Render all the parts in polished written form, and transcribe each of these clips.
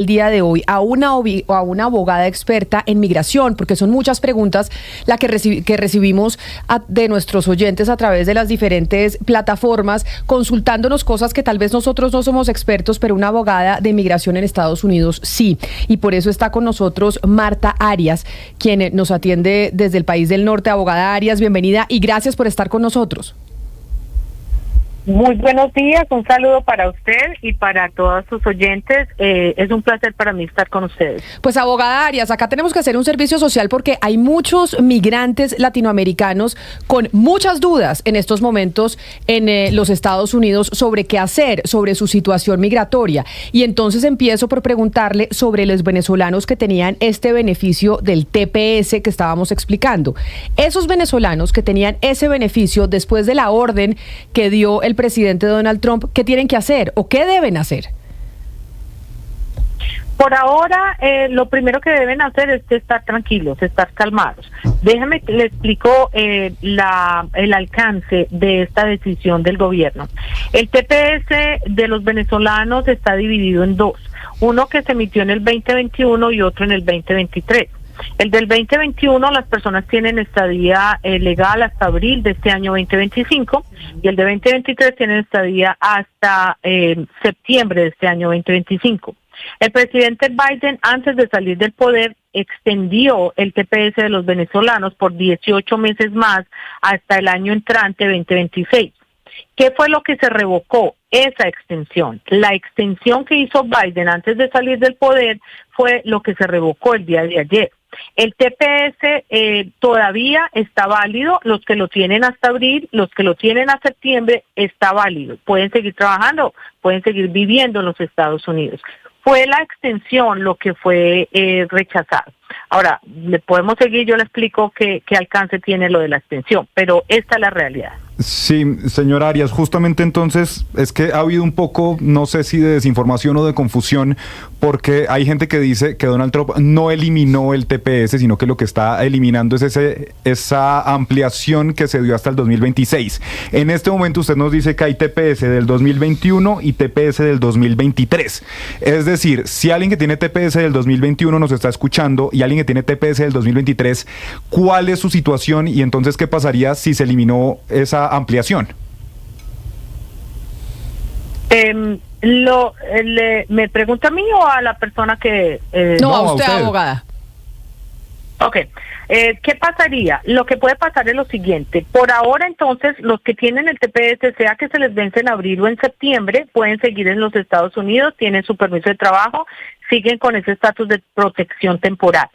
el día de hoy a una abogada experta en migración, porque son muchas preguntas que recibimos de nuestros oyentes a través de las diferentes plataformas, consultándonos cosas que tal vez nosotros no somos expertos, pero una abogada de migración en Estados Unidos sí. Y por eso está con nosotros Marta Arias, quien nos atiende desde el país del norte. Abogada Arias, bienvenida y gracias por estar con nosotros. Muy buenos días, un saludo para usted y para todos sus oyentes. Es un placer para mí estar con ustedes. Pues abogada Arias, acá tenemos que hacer un servicio social porque hay muchos migrantes latinoamericanos con muchas dudas en estos momentos en los Estados Unidos sobre qué hacer, sobre su situación migratoria. Y entonces empiezo por preguntarle sobre los venezolanos que tenían este beneficio del TPS que estábamos explicando. Esos venezolanos que tenían ese beneficio después de la orden que dio el presidente Donald Trump, ¿qué tienen que hacer o qué deben hacer? Por ahora, lo primero que deben hacer es estar tranquilos, estar calmados. Déjame que le explico el alcance de esta decisión del gobierno. El TPS de los venezolanos está dividido en dos, uno que se emitió en el 2021 y otro en el 2023. El del 2021, las personas tienen estadía legal hasta abril de este año 2025 y el de 2023 tienen estadía hasta septiembre de este año 2025. El presidente Biden, antes de salir del poder, extendió el TPS de los venezolanos por 18 meses más hasta el año entrante 2026. ¿Qué fue lo que se revocó? Esa extensión. La extensión que hizo Biden antes de salir del poder fue lo que se revocó el día de ayer. El TPS todavía está válido, los que lo tienen hasta abril, los que lo tienen a septiembre, está válido. Pueden seguir trabajando, pueden seguir viviendo en los Estados Unidos. Fue la extensión lo que fue rechazado. Ahora, le podemos seguir, yo le explico qué alcance tiene lo de la extensión, pero esta es la realidad. Sí, señor Arias, justamente entonces es que ha habido un poco, no sé si de desinformación o de confusión, porque hay gente que dice que Donald Trump no eliminó el TPS, sino que lo que está eliminando es esa ampliación que se dio hasta el 2026. En este momento usted nos dice que hay TPS del 2021 y TPS del 2023. Es decir, si alguien que tiene TPS del 2021 nos está escuchando y alguien que tiene TPS del 2023, ¿cuál es su situación y entonces qué pasaría si se eliminó esa ampliación? ¿Me pregunta a mí o a la persona que...? No, a usted, abogada. Ok. ¿Qué pasaría? Lo que puede pasar es lo siguiente. Por ahora, entonces, los que tienen el TPS, sea que se les vence en abril o en septiembre, pueden seguir en los Estados Unidos, tienen su permiso de trabajo, siguen con ese estatus de protección temporal.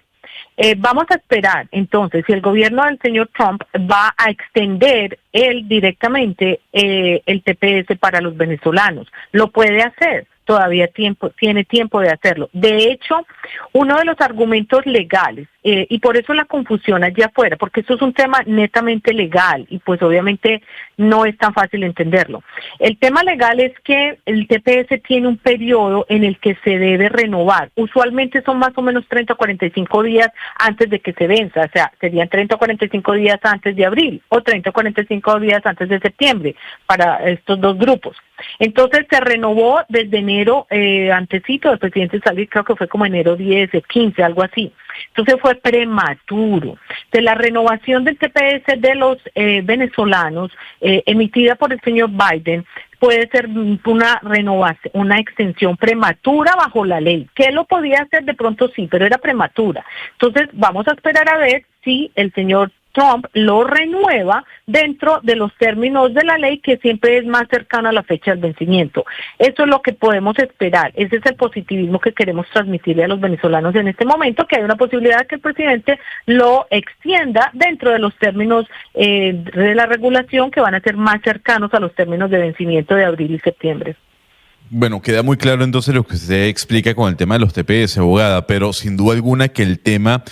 Vamos a esperar, entonces, si el gobierno del señor Trump va a extender él directamente el TPS para los venezolanos. Lo puede hacer, todavía tiene tiempo de hacerlo. De hecho, uno de los argumentos legales, y por eso la confusión allá afuera, porque esto es un tema netamente legal y pues obviamente no es tan fácil entenderlo. El tema legal es que el TPS tiene un periodo en el que se debe renovar. Usualmente son más o menos 30 o 45 días antes de que se venza, o sea, serían 30 o 45 días antes de abril o 30 o 45 días antes de septiembre para estos dos grupos. Entonces se renovó desde enero, antesito del presidente salir, creo que fue como enero 10, 15, algo así. Entonces fue prematuro. De la renovación del TPS de los venezolanos emitida por el señor Biden puede ser una renovación, una extensión prematura bajo la ley. ¿Qué lo podía hacer? De pronto sí, pero era prematura. Entonces vamos a esperar a ver si el señor Trump lo renueva dentro de los términos de la ley, que siempre es más cercano a la fecha del vencimiento. Eso es lo que podemos esperar. Ese es el positivismo que queremos transmitirle a los venezolanos en este momento, que hay una posibilidad de que el presidente lo extienda dentro de los términos de la regulación, que van a ser más cercanos a los términos de vencimiento de abril y septiembre. Bueno, queda muy claro entonces lo que usted explica con el tema de los TPS, abogada, pero sin duda alguna que el tema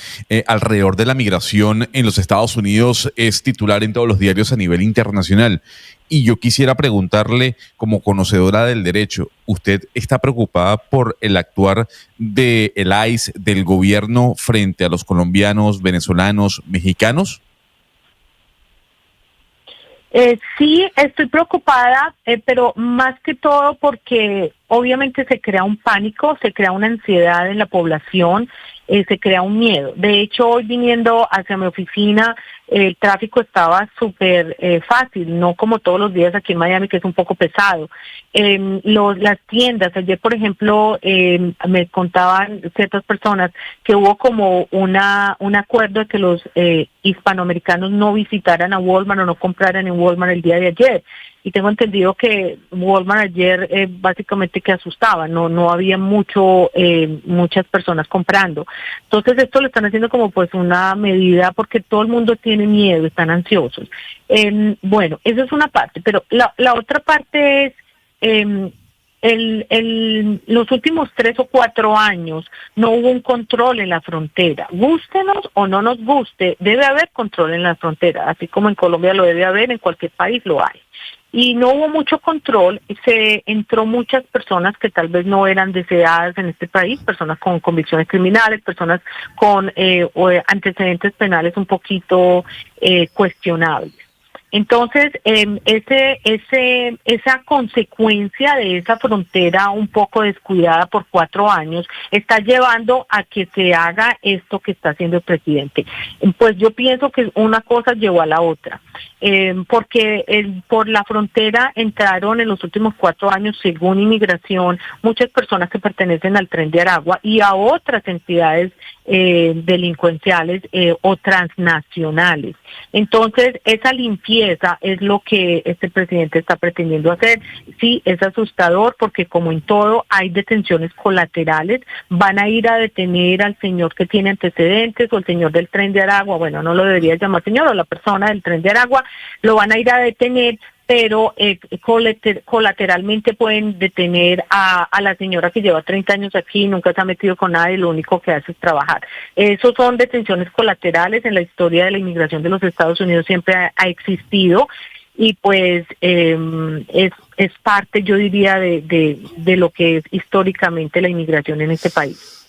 alrededor de la migración en los Estados Unidos es titular en todos los diarios a nivel internacional. Y yo quisiera preguntarle, como conocedora del derecho, ¿usted está preocupada por el actuar del ICE, del gobierno, frente a los colombianos, venezolanos, mexicanos? Sí, estoy preocupada, pero más que todo porque obviamente se crea un pánico, se crea una ansiedad en la población, se crea un miedo. De hecho, hoy viniendo hacia mi oficina, el tráfico estaba súper fácil, no como todos los días aquí en Miami, que es un poco pesado. Las tiendas, ayer por ejemplo, me contaban ciertas personas que hubo como un acuerdo de que los hispanoamericanos no visitaran a Walmart o no compraran en Walmart el día de ayer. Y tengo entendido que Walmart ayer básicamente que asustaba, no había muchas personas comprando. Entonces esto lo están haciendo como pues una medida porque todo el mundo tiene miedo, están ansiosos. Bueno, esa es una parte, pero la otra parte es los últimos 3 o 4 años no hubo un control en la frontera. Gústenos o no nos guste, debe haber control en la frontera, así como en Colombia lo debe haber, en cualquier país lo hay. Y no hubo mucho control, se entró muchas personas que tal vez no eran deseadas en este país, personas con convicciones criminales, personas con antecedentes penales un poquito cuestionables. Entonces, esa consecuencia de esa frontera un poco descuidada por 4 años está llevando a que se haga esto que está haciendo el presidente. Pues yo pienso que una cosa llevó a la otra, porque por la frontera entraron en los últimos 4 años, según Inmigración, muchas personas que pertenecen al Tren de Aragua y a otras entidades delincuenciales o transnacionales. Entonces, esa limpieza es lo que este presidente está pretendiendo hacer. Sí, es asustador porque como en todo hay detenciones colaterales, van a ir a detener al señor que tiene antecedentes o el señor del Tren de Aragua, bueno, no lo debería llamar señor, o la persona del Tren de Aragua, lo van a ir a detener, pero colateralmente pueden detener a la señora que lleva 30 años aquí, nunca se ha metido con nada y lo único que hace es trabajar. Esos son detenciones colaterales. En la historia de la inmigración de los Estados Unidos siempre ha existido y pues es parte, yo diría, de lo que es históricamente la inmigración en este país.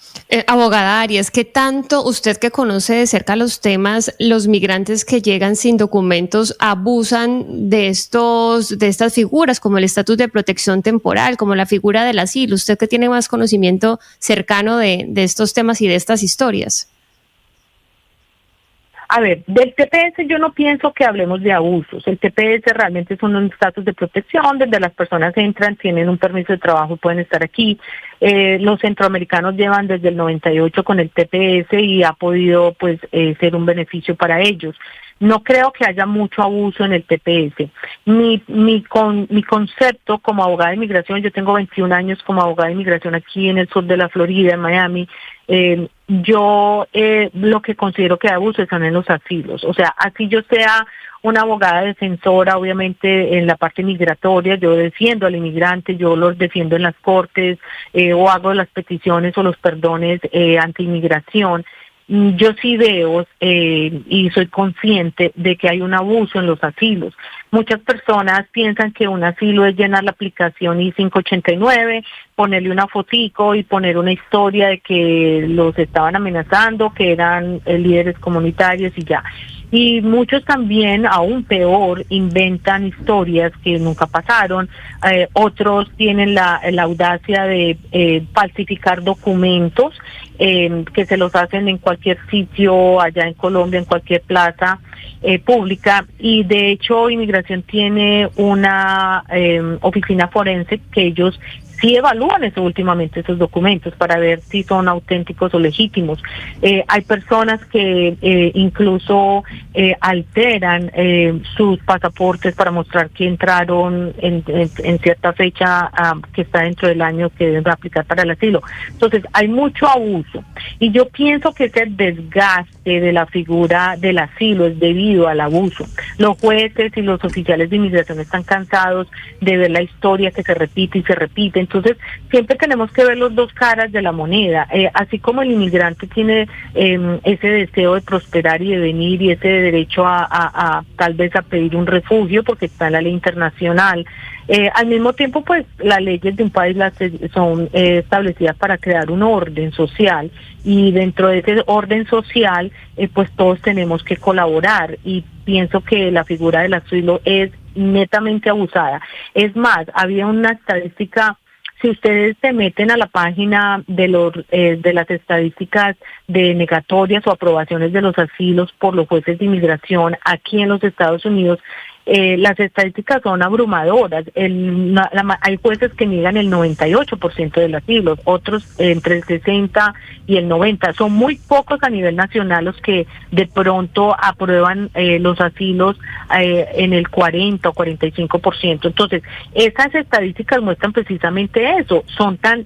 Abogada Arias, ¿qué tanto usted que conoce de cerca los temas, los migrantes que llegan sin documentos abusan de estas figuras como el estatus de protección temporal, como la figura del asilo? Usted que tiene más conocimiento cercano de estos temas y de estas historias. A ver, del TPS yo no pienso que hablemos de abusos. El TPS realmente es un estatus de protección, donde las personas entran, tienen un permiso de trabajo y pueden estar aquí. Los centroamericanos llevan desde el 98 con el TPS y ha podido pues ser un beneficio para ellos. No creo que haya mucho abuso en el TPS. Mi concepto como abogada de inmigración, yo tengo 21 años como abogada de inmigración aquí en el sur de la Florida, en Miami. Yo lo que considero que hay abuso son en los asilos. O sea, así yo sea una abogada defensora, obviamente en la parte migratoria, yo defiendo al inmigrante, yo los defiendo en las cortes o hago las peticiones o los perdones anti-inmigración. Yo sí veo y soy consciente de que hay un abuso en los asilos. Muchas personas piensan que un asilo es llenar la aplicación I-589, ponerle una fotico y poner una historia de que los estaban amenazando, que eran líderes comunitarios y ya. Y muchos también, aún peor, inventan historias que nunca pasaron. Otros tienen la audacia de falsificar documentos que se los hacen en cualquier sitio allá en Colombia, en cualquier plaza pública. Y de hecho, Inmigración tiene una oficina forense que ellos sí evalúan últimamente esos documentos para ver si son auténticos o legítimos. Hay personas que incluso alteran sus pasaportes para mostrar que entraron en cierta fecha que está dentro del año que deben aplicar para el asilo. Entonces, hay mucho abuso. Y yo pienso que ese desgaste de la figura del asilo es debido al abuso. Los jueces y los oficiales de inmigración están cansados de ver la historia que se repite y se repite. Entonces, siempre tenemos que ver los dos caras de la moneda. Así como el inmigrante tiene ese deseo de prosperar y de venir y ese derecho a tal vez a pedir un refugio porque está en la ley internacional, al mismo tiempo, pues las leyes de un país son establecidas para crear un orden social y dentro de ese orden social, pues todos tenemos que colaborar y pienso que la figura del asilo es netamente abusada. Es más, había una estadística si ustedes se meten a la página de las estadísticas de negatorias o aprobaciones de los asilos por los jueces de inmigración aquí en los Estados Unidos, las estadísticas son abrumadoras. Hay jueces que niegan el 98% de los asilos, otros entre el 60 y el 90. Son muy pocos a nivel nacional los que de pronto aprueban los asilos en el 40 o 45%. Entonces, esas estadísticas muestran precisamente eso.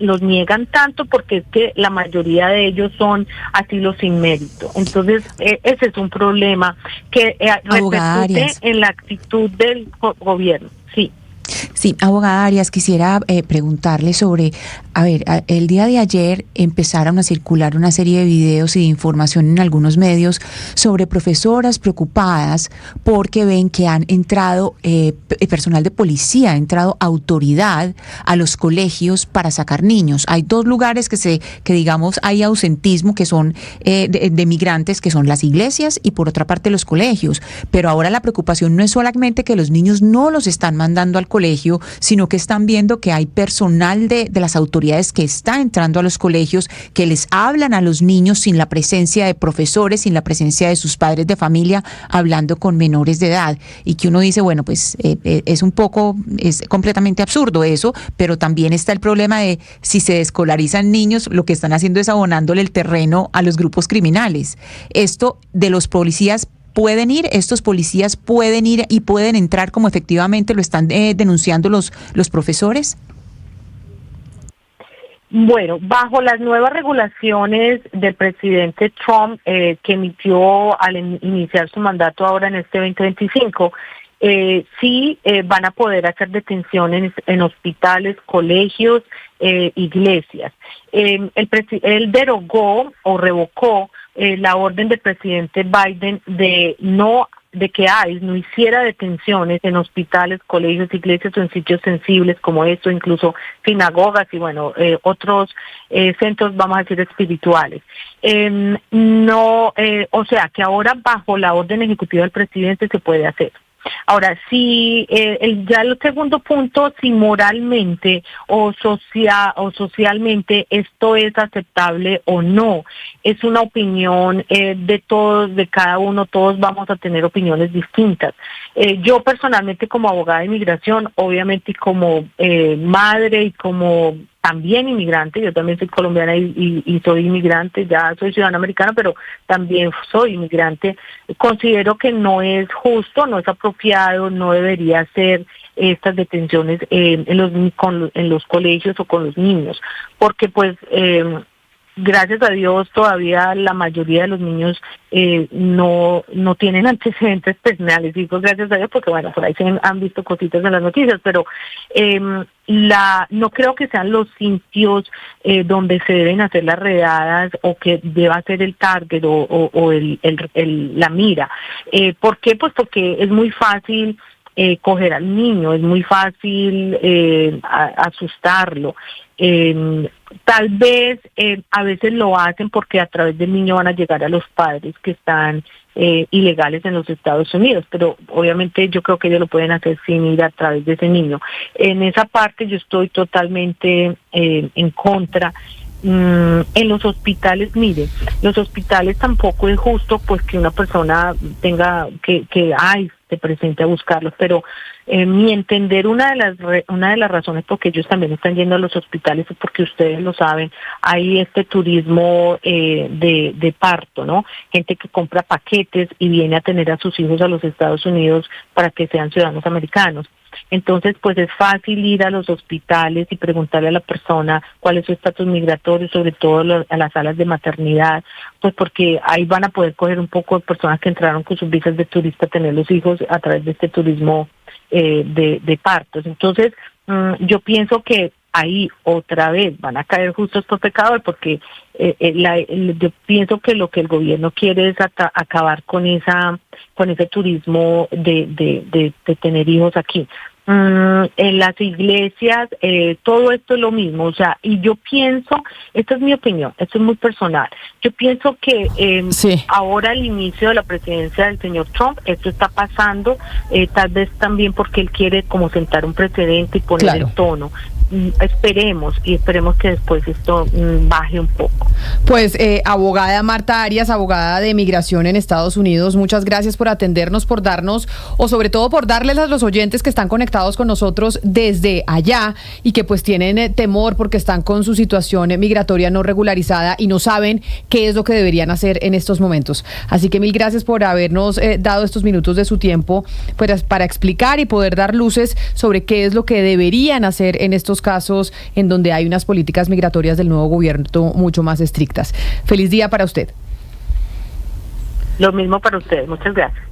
Los niegan tanto porque es que la mayoría de ellos son asilos sin mérito. Entonces, ese es un problema que repercute en la actitud del gobierno. Sí, abogada Arias, quisiera preguntarle sobre, el día de ayer empezaron a circular una serie de videos y de información en algunos medios sobre profesoras preocupadas porque ven que han entrado personal de policía, ha entrado autoridad a los colegios para sacar niños. Hay dos lugares que digamos hay ausentismo, que son de migrantes, que son las iglesias y por otra parte los colegios. Pero ahora la preocupación no es solamente que los niños no los están mandando al colegio, sino que están viendo que hay personal de las autoridades que está entrando a los colegios, que les hablan a los niños sin la presencia de profesores, sin la presencia de sus padres de familia, hablando con menores de edad. Y que uno dice, bueno, pues es completamente absurdo eso, pero también está el problema de si se desescolarizan niños, lo que están haciendo es abonándole el terreno a los grupos criminales. Esto de los policías, estos policías pueden ir y pueden entrar como efectivamente lo están denunciando los profesores. Bueno, bajo las nuevas regulaciones del presidente Trump que emitió al iniciar su mandato ahora en este 2025, sí van a poder hacer detenciones en hospitales, colegios, iglesias. Él derogó o revocó la orden del presidente Biden de que ICE no hiciera detenciones en hospitales, colegios, iglesias o en sitios sensibles como esto, incluso sinagogas y otros centros, vamos a decir, espirituales. O sea que ahora bajo la orden ejecutiva del presidente se puede hacer. Ahora, si ya el segundo punto, si moralmente o socialmente esto es aceptable o no, es una opinión de todos, de cada uno, todos vamos a tener opiniones distintas. Yo personalmente como abogada de inmigración, obviamente como madre y como también inmigrante, yo también soy colombiana y soy inmigrante, ya soy ciudadana americana, pero también soy inmigrante. Considero que no es justo, no es apropiado, no debería ser estas detenciones en los colegios o con los niños, porque gracias a Dios todavía la mayoría de los niños no tienen antecedentes penales. Digo gracias a Dios porque por ahí se han visto cositas en las noticias, pero no creo que sean los sitios donde se deben hacer las redadas o que deba ser el target o la mira. ¿Por qué? Pues porque es muy fácil coger al niño, es muy fácil asustarlo. Tal vez a veces lo hacen porque a través del niño van a llegar a los padres que están ilegales en los Estados Unidos, pero obviamente yo creo que ellos lo pueden hacer sin ir a través de ese niño. En esa parte yo estoy totalmente en contra. En los hospitales, mire, los hospitales tampoco es justo pues que una persona tenga que se presente a buscarlos, pero mi entender una de las razones por que ellos también están yendo a los hospitales es porque ustedes lo saben, hay este turismo de parto, ¿no? Gente que compra paquetes y viene a tener a sus hijos a los Estados Unidos para que sean ciudadanos americanos. Entonces, pues es fácil ir a los hospitales y preguntarle a la persona cuál es su estatus migratorio, sobre todo a las salas de maternidad, pues porque ahí van a poder coger un poco de personas que entraron con sus visas de turista a tener los hijos a través de este turismo de partos. Entonces, yo pienso que ahí otra vez van a caer justos por pecadores, porque yo pienso que lo que el gobierno quiere es acabar con ese turismo de tener hijos aquí. En las iglesias, todo esto es lo mismo, o sea, y yo pienso, esta es mi opinión, esto es muy personal, yo pienso que ahora al inicio de la presidencia del señor Trump, esto está pasando, tal vez también porque él quiere como sentar un precedente y poner el tono, esperemos que después esto baje un poco. Pues abogada Marta Arias, abogada de migración en Estados Unidos, muchas gracias por atendernos, por darnos, o sobre todo por darles a los oyentes que están conectados con nosotros desde allá y que pues tienen temor porque están con su situación migratoria no regularizada y no saben qué es lo que deberían hacer en estos momentos. Así que mil gracias por habernos dado estos minutos de su tiempo pues, para explicar y poder dar luces sobre qué es lo que deberían hacer en estos casos en donde hay unas políticas migratorias del nuevo gobierno mucho más estrictas. Feliz día para usted. Lo mismo para ustedes. Muchas gracias.